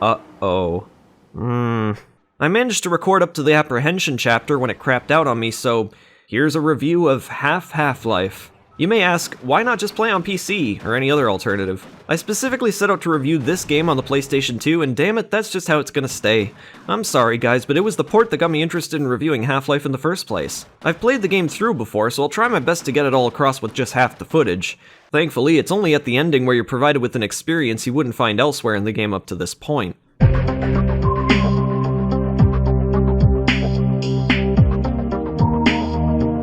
Uh-oh. I managed to record up to the apprehension chapter when it crapped out on me, so here's a review of Half-Life. You may ask, why not just play on PC, or any other alternative? I specifically set out to review this game on the PlayStation 2, and damn it, that's just how it's gonna stay. I'm sorry guys, but it was the port that got me interested in reviewing Half-Life in the first place. I've played the game through before, so I'll try my best to get it all across with just half the footage. Thankfully, it's only at the ending where you're provided with an experience you wouldn't find elsewhere in the game up to this point.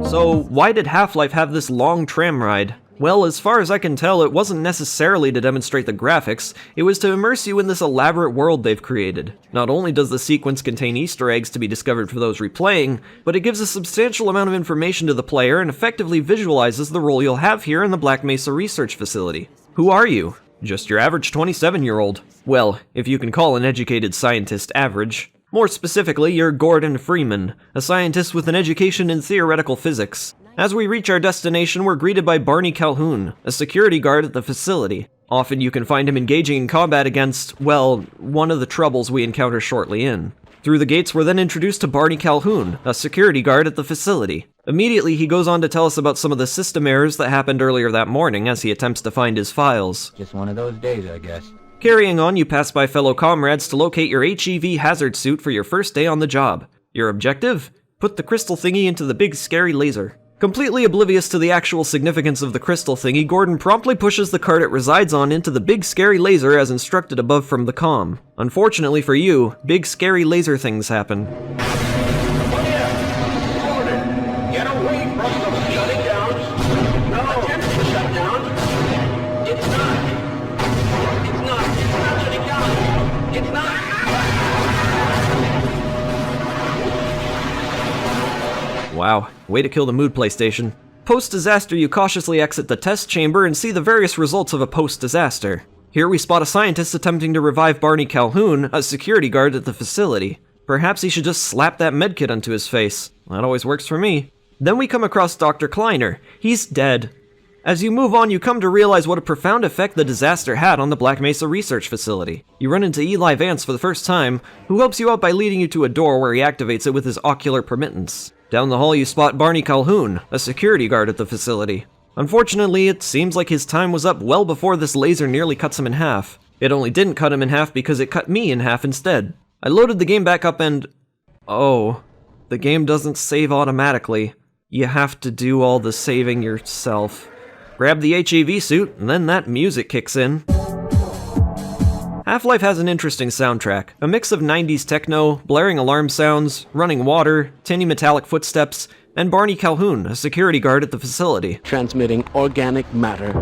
So, why did Half-Life have this long tram ride? Well, as far as I can tell, it wasn't necessarily to demonstrate the graphics, it was to immerse you in this elaborate world they've created. Not only does the sequence contain Easter eggs to be discovered for those replaying, but it gives a substantial amount of information to the player and effectively visualizes the role you'll have here in the Black Mesa Research Facility. Who are you? Just your average 27-year-old. Well, if you can call an educated scientist average. More specifically, you're Gordon Freeman, a scientist with an education in theoretical physics. As we reach our destination, we're greeted by Barney Calhoun, a security guard at the facility. Often you can find him engaging in combat against, well, one of the troubles we encounter shortly in. Through the gates, we're then introduced to Barney Calhoun, a security guard at the facility. Immediately, he goes on to tell us about some of the system errors that happened earlier that morning as he attempts to find his files. Just one of those days, I guess. Carrying on, you pass by fellow comrades to locate your HEV hazard suit for your first day on the job. Your objective? Put the crystal thingy into the big scary laser. Completely oblivious to the actual significance of the crystal thingy, Gordon promptly pushes the cart it resides on into the big scary laser as instructed above from the comm. Unfortunately for you, big scary laser things happen. Wow, way to kill the mood, PlayStation. Post-disaster, you cautiously exit the test chamber and see the various results of a post-disaster. Here we spot a scientist attempting to revive Barney Calhoun, a security guard at the facility. Perhaps he should just slap that medkit onto his face. That always works for me. Then we come across Dr. Kleiner. He's dead. As you move on, you come to realize what a profound effect the disaster had on the Black Mesa Research Facility. You run into Eli Vance for the first time, who helps you out by leading you to a door where he activates it with his ocular permittance. Down the hall you spot Barney Calhoun, a security guard at the facility. Unfortunately, it seems like his time was up well before this laser nearly cuts him in half. It only didn't cut him in half because it cut me in half instead. I loaded the game back up and... oh, the game doesn't save automatically. You have to do all the saving yourself. Grab the HEV suit, and then that music kicks in. Half-Life has an interesting soundtrack, a mix of 90s techno, blaring alarm sounds, running water, tinny metallic footsteps, and Barney Calhoun, a security guard at the facility. Transmitting organic matter.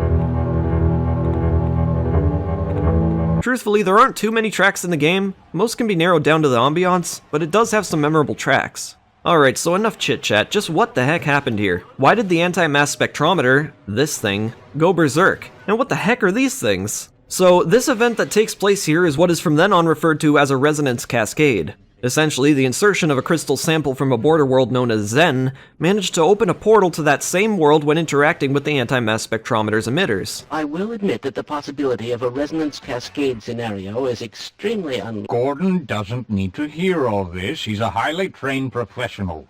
Truthfully, there aren't too many tracks in the game. Most can be narrowed down to the ambiance, but it does have some memorable tracks. Alright, so enough chit-chat, just what the heck happened here? Why did the anti-mass spectrometer, this thing, go berserk? And what the heck are these things? So, this event that takes place here is what is from then on referred to as a resonance cascade. Essentially, the insertion of a crystal sample from a border world known as Zen managed to open a portal to that same world when interacting with the anti-mass spectrometer's emitters. I will admit that the possibility of a resonance cascade scenario is extremely Gordon doesn't need to hear all this. He's a highly trained professional.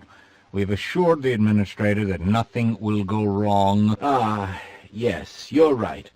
We've assured the administrator that nothing will go wrong. Yes, you're right.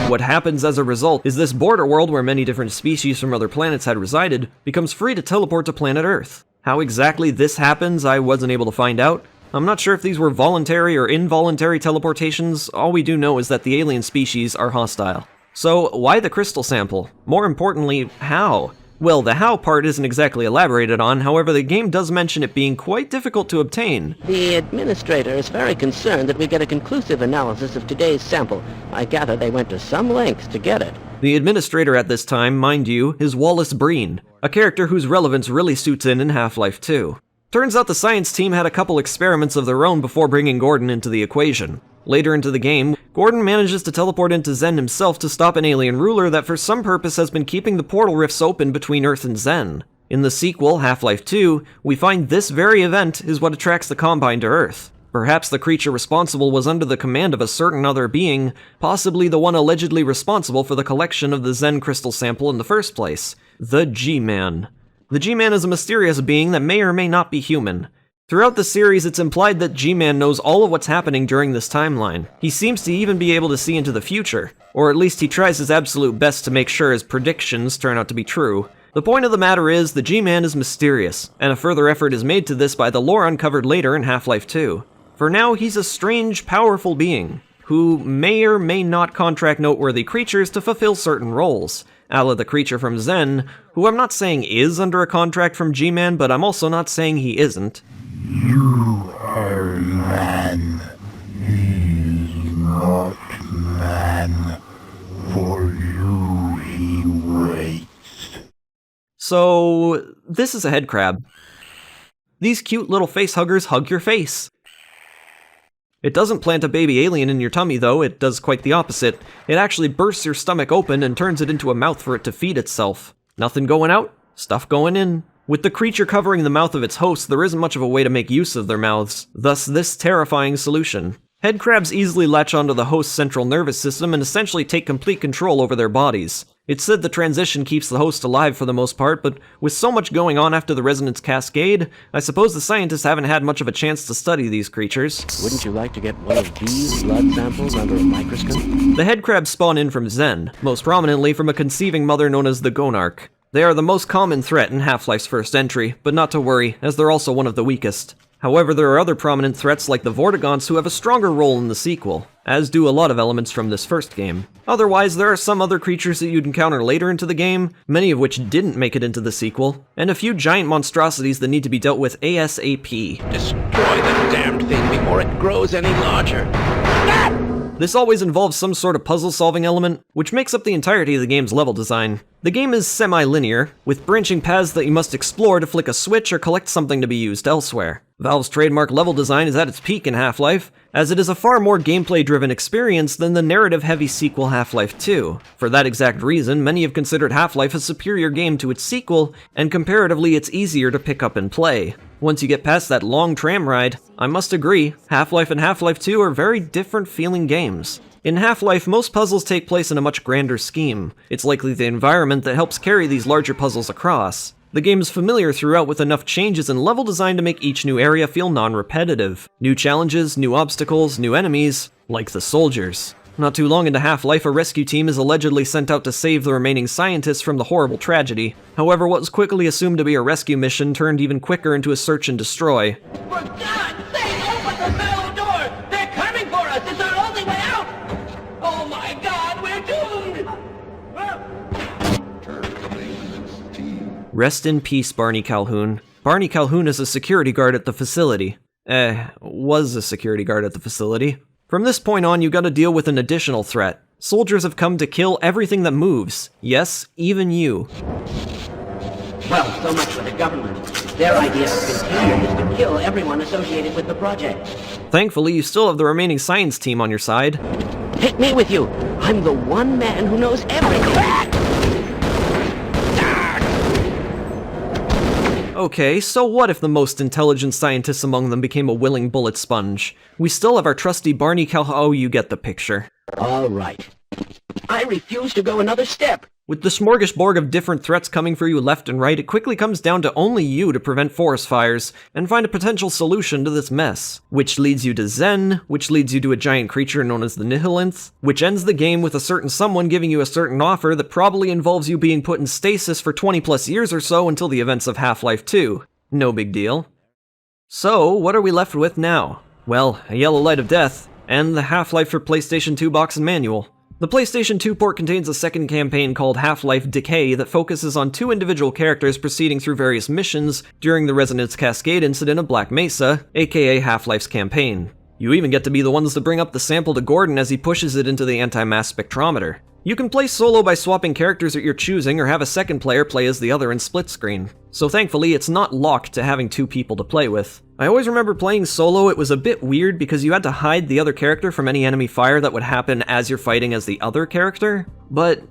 What happens as a result is this border world where many different species from other planets had resided becomes free to teleport to planet Earth. How exactly this happens, I wasn't able to find out. I'm not sure if these were voluntary or involuntary teleportations. All we do know is that the alien species are hostile. So, why the crystal sample? More importantly, how? Well, the how part isn't exactly elaborated on, however the game does mention it being quite difficult to obtain. The administrator is very concerned that we get a conclusive analysis of today's sample. I gather they went to some lengths to get it. The administrator at this time, mind you, is Wallace Breen, a character whose relevance really suits in Half-Life 2. Turns out the science team had a couple experiments of their own before bringing Gordon into the equation. Later into the game, Gordon manages to teleport into Zen himself to stop an alien ruler that for some purpose has been keeping the portal rifts open between Earth and Zen. In the sequel, Half-Life 2, we find this very event is what attracts the Combine to Earth. Perhaps the creature responsible was under the command of a certain other being, possibly the one allegedly responsible for the collection of the Zen crystal sample in the first place, the G-Man. The G-Man is a mysterious being that may or may not be human. Throughout the series, it's implied that G-Man knows all of what's happening during this timeline. He seems to even be able to see into the future, or at least he tries his absolute best to make sure his predictions turn out to be true. The point of the matter is, the G-Man is mysterious, and a further effort is made to this by the lore uncovered later in Half-Life 2. For now, he's a strange, powerful being, who may or may not contract noteworthy creatures to fulfill certain roles, a la the creature from Zen, who I'm not saying is under a contract from G-Man, but I'm also not saying he isn't. You are man. He's not man. For you he waits. So, this is a headcrab. These cute little face huggers hug your face. It doesn't plant a baby alien in your tummy though, it does quite the opposite. It actually bursts your stomach open and turns it into a mouth for it to feed itself. Nothing going out, stuff going in. With the creature covering the mouth of its host, there isn't much of a way to make use of their mouths, thus this terrifying solution. Headcrabs easily latch onto the host's central nervous system and essentially take complete control over their bodies. It's said the transition keeps the host alive for the most part, but with so much going on after the resonance cascade, I suppose the scientists haven't had much of a chance to study these creatures. Wouldn't you like to get one of these blood samples under a microscope? The headcrabs spawn in from Zen, most prominently from a conceiving mother known as the Gonarch. They are the most common threat in Half-Life's first entry, but not to worry, as they're also one of the weakest. However, there are other prominent threats like the Vortigaunts who have a stronger role in the sequel, as do a lot of elements from this first game. Otherwise, there are some other creatures that you'd encounter later into the game, many of which didn't make it into the sequel, and a few giant monstrosities that need to be dealt with ASAP. Destroy the damned thing before it grows any larger. This always involves some sort of puzzle-solving element, which makes up the entirety of the game's level design. The game is semi-linear, with branching paths that you must explore to flick a switch or collect something to be used elsewhere. Valve's trademark level design is at its peak in Half-Life, as it is a far more gameplay-driven experience than the narrative-heavy sequel Half-Life 2. For that exact reason, many have considered Half-Life a superior game to its sequel, and comparatively it's easier to pick up and play. Once you get past that long tram ride, I must agree, Half-Life and Half-Life 2 are very different feeling games. In Half-Life, most puzzles take place in a much grander scheme. It's likely the environment that helps carry these larger puzzles across. The game is familiar throughout with enough changes in level design to make each new area feel non-repetitive. New challenges, new obstacles, new enemies, like the soldiers. Not too long into Half-Life, a rescue team is allegedly sent out to save the remaining scientists from the horrible tragedy. However, what was quickly assumed to be a rescue mission turned even quicker into a search and destroy. For God's sake, open the metal door! They're coming for us! It's our only way out! Oh my God, we're doomed! Rest in peace, Barney Calhoun. Barney Calhoun is a security guard at the facility. Was a security guard at the facility. From this point on, you gotta deal with an additional threat. Soldiers have come to kill everything that moves. Yes, even you. Well, so much for the government. Their idea of containment is to kill everyone associated with the project. Thankfully, you still have the remaining science team on your side. Take me with you. I'm the one man who knows everything. Okay, so what if the most intelligent scientists among them became a willing bullet sponge? We still have our trusty Barney Calhoun. Oh, you get the picture. All right. I refuse to go another step. With the smorgasbord of different threats coming for you left and right, it quickly comes down to only you to prevent forest fires and find a potential solution to this mess. Which leads you to Zen, which leads you to a giant creature known as the Nihilanth, which ends the game with a certain someone giving you a certain offer that probably involves you being put in stasis for 20 plus years or so until the events of Half-Life 2. No big deal. So, what are we left with now? Well, a yellow light of death, and the Half-Life for PlayStation 2 box and manual. The PlayStation 2 port contains a second campaign called Half-Life Decay that focuses on two individual characters proceeding through various missions during the Resonance Cascade incident of Black Mesa, aka Half-Life's campaign. You even get to be the ones to bring up the sample to Gordon as he pushes it into the anti-mass spectrometer. You can play solo by swapping characters at your choosing or have a second player play as the other in split screen. So thankfully, it's not locked to having two people to play with. I always remember playing solo, it was a bit weird because you had to hide the other character from any enemy fire that would happen as you're fighting as the other character. But,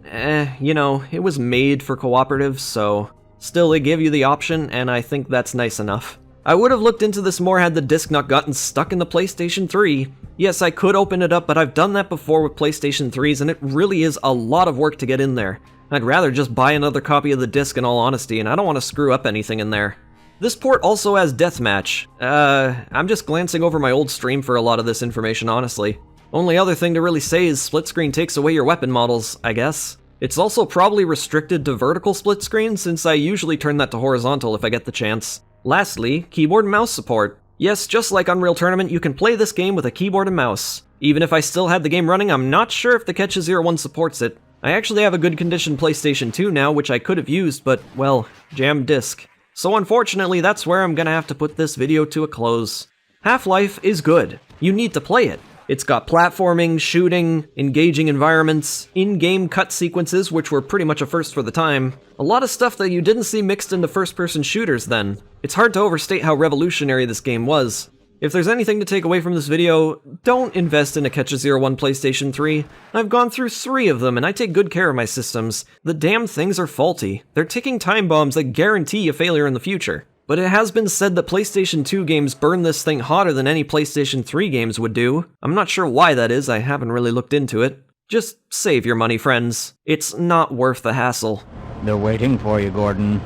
you know, it was made for cooperative, so Still, they give you the option, and I think that's nice enough. I would have looked into this more had the disc not gotten stuck in the PlayStation 3. Yes, I could open it up, but I've done that before with PlayStation 3s, and it really is a lot of work to get in there. I'd rather just buy another copy of the disc in all honesty, and I don't want to screw up anything in there. This port also has deathmatch. I'm just glancing over my old stream for a lot of this information, honestly. Only other thing to really say is split screen takes away your weapon models, I guess. It's also probably restricted to vertical split screen, since I usually turn that to horizontal if I get the chance. Lastly, keyboard and mouse support. Yes, just like Unreal Tournament, you can play this game with a keyboard and mouse. Even if I still had the game running, I'm not sure if the Catch-A-Zero-1 supports it. I actually have a good condition PlayStation 2 now, which I could have used, but, well, jammed disk. So unfortunately, that's where I'm gonna have to put this video to a close. Half-Life is good. You need to play it. It's got platforming, shooting, engaging environments, in-game cut sequences, which were pretty much a first for the time. A lot of stuff that you didn't see mixed into first-person shooters then. It's hard to overstate how revolutionary this game was. If there's anything to take away from this video, don't invest in a Catch-A-Zero-1 PlayStation 3. I've gone through 3 of them, and I take good care of my systems. The damn things are faulty. They're ticking time bombs that guarantee a failure in the future. But it has been said that PlayStation 2 games burn this thing hotter than any PlayStation 3 games would do. I'm not sure why that is, I haven't really looked into it. Just save your money, friends. It's not worth the hassle. They're waiting for you, Gordon,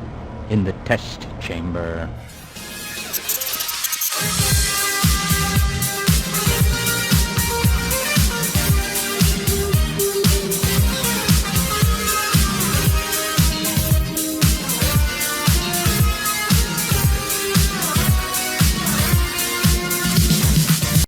in the test chamber.